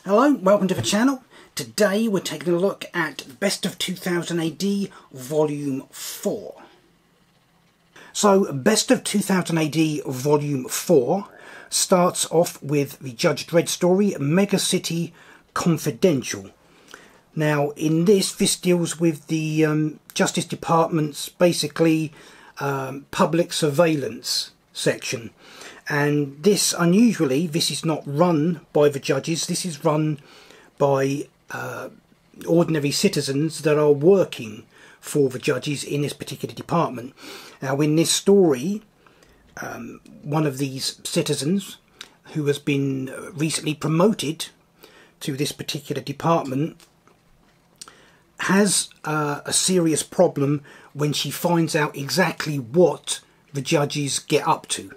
Hello, welcome to the channel. Today we're taking a look at Best of 2000 AD Volume 4. So Best of 2000 AD Volume 4 starts off with the Judge Dredd story, Mega City Confidential. Now in this deals with the Justice Department's basically public surveillance section. And this, unusually, this is not run by the judges, this is run by ordinary citizens that are working for the judges in this particular department. Now in this story, one of these citizens who has been recently promoted to this particular department has a serious problem when she finds out exactly what the judges get up to.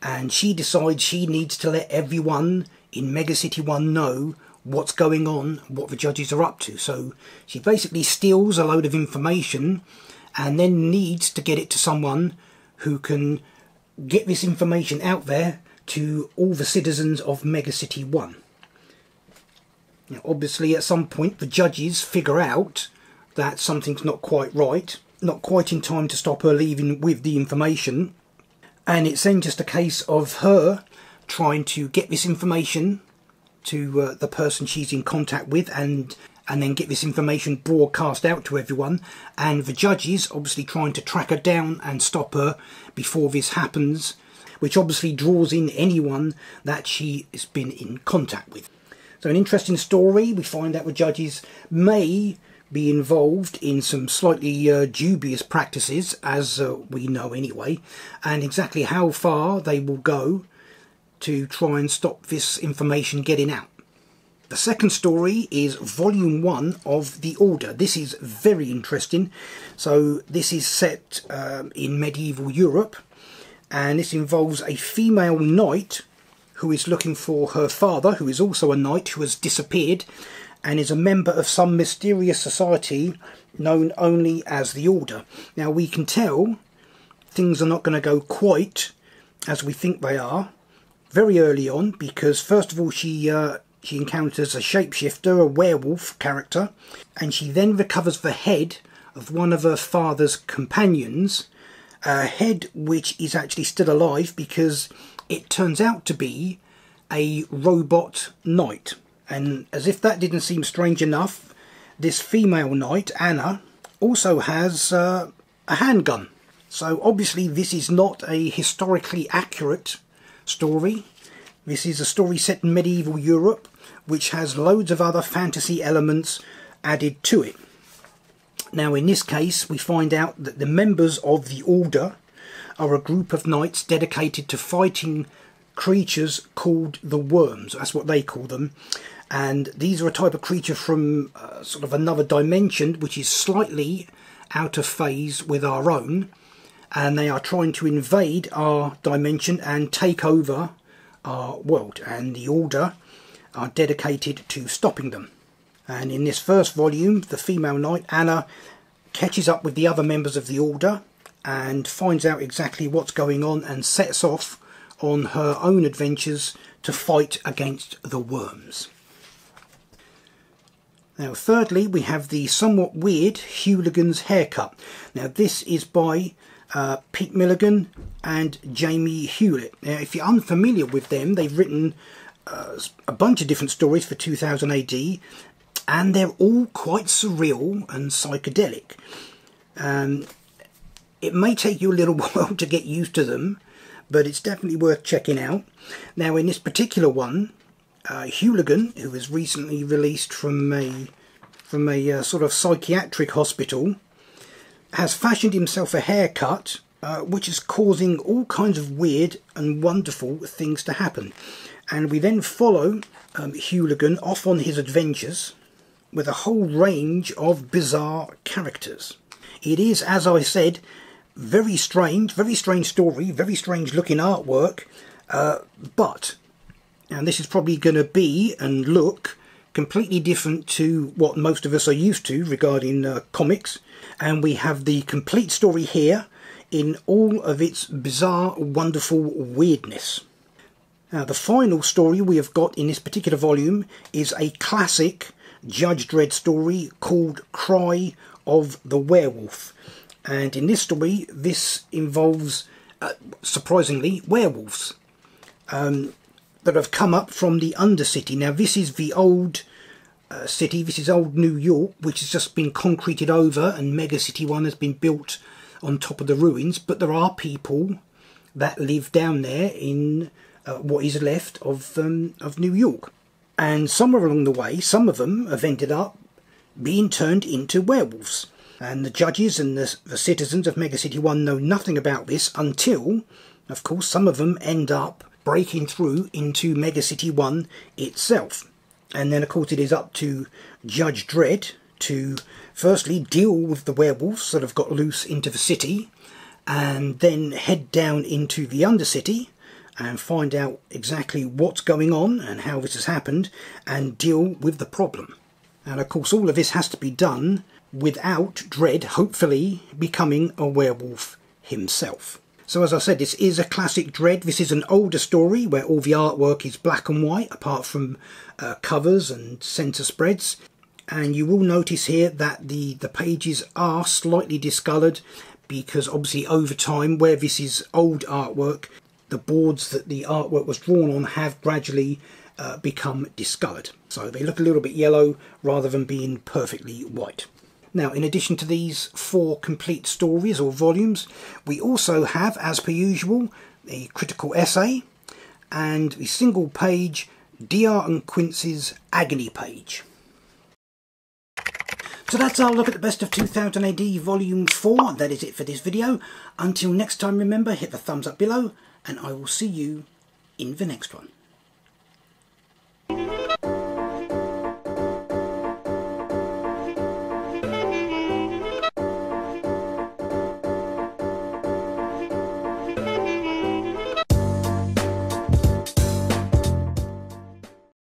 And she decides she needs to let everyone in Mega City 1 know what's going on, what the judges are up to. So she basically steals a load of information and then needs to get it to someone who can get this information out there to all the citizens of Mega City 1. Now, obviously at some point the judges figure out that something's not quite right, not quite in time to stop her leaving with the information. And it's then just a case of her trying to get this information to the person she's in contact with and then get this information broadcast out to everyone. And the judges obviously trying to track her down and stop her before this happens, which obviously draws in anyone that she has been in contact with. So an interesting story. We find out the judges may be involved in some slightly dubious practices, as we know anyway, and exactly how far they will go to try and stop this information getting out. The second story is Volume 1 of The Order. This is very interesting. So this is set in medieval Europe, and this involves a female knight who is looking for her father, who is also a knight who has disappeared and is a member of some mysterious society known only as the Order. Now we can tell things are not going to go quite as we think they are very early on, because first of all she encounters a shapeshifter, a werewolf character, and she then recovers the head of one of her father's companions, a head which is actually still alive because it turns out to be a robot knight. And as if that didn't seem strange enough, this female knight, Anna, also has a handgun. So obviously this is not a historically accurate story. This is a story set in medieval Europe, which has loads of other fantasy elements added to it. Now in this case we find out that the members of the Order are a group of knights dedicated to fighting creatures called the worms. That's what they call them. And these are a type of creature from sort of another dimension, which is slightly out of phase with our own. And they are trying to invade our dimension and take over our world. And the Order are dedicated to stopping them. And in this first volume, the female knight, Anna, catches up with the other members of the Order and finds out exactly what's going on and sets off on her own adventures to fight against the worms. Now thirdly, we have the somewhat weird Hooligan's Haircut. Now this is by Pete Milligan and Jamie Hewlett. Now if you're unfamiliar with them, they've written a bunch of different stories for 2000 AD, and they're all quite surreal and psychedelic. It may take you a little while to get used to them, but it's definitely worth checking out. Now in this particular one, Hooligan, who was recently released from a sort of psychiatric hospital, has fashioned himself a haircut which is causing all kinds of weird and wonderful things to happen. And we then follow Hooligan off on his adventures with a whole range of bizarre characters. It is, as I said, very strange story, very strange looking artwork, but, and this is probably going to be and look completely different to what most of us are used to regarding comics, and we have the complete story here in all of its bizarre, wonderful weirdness. Now, the final story we have got in this particular volume is a classic Judge Dredd story called Cry of the Werewolf. And in this story, this involves, surprisingly, werewolves that have come up from the Undercity. Now, this is the old city, this is old New York, which has just been concreted over, and Mega City 1 has been built on top of the ruins. But there are people that live down there in what is left of New York. And somewhere along the way, some of them have ended up being turned into werewolves. And the judges and the citizens of Mega City 1 know nothing about this until, of course, some of them end up breaking through into Mega City 1 itself. And then, of course, it is up to Judge Dredd to firstly deal with the werewolves that have got loose into the city, and then head down into the Undercity and find out exactly what's going on and how this has happened, and deal with the problem. And of course, all of this has to be done without Dredd hopefully becoming a werewolf himself. So as I said, this is a classic Dredd. This is an older story where all the artwork is black and white, apart from covers and centre spreads. And you will notice here that the pages are slightly discoloured, because obviously over time, where this is old artwork, the boards that the artwork was drawn on have gradually become discoloured. So they look a little bit yellow rather than being perfectly white. Now, in addition to these 4 complete stories or volumes, we also have, as per usual, a critical essay and the single page DR and Quincy's Agony page. So that's our look at the Best of 2000 AD Volume 4. That is it for this video. Until next time, remember, hit the thumbs up below, and I will see you in the next one.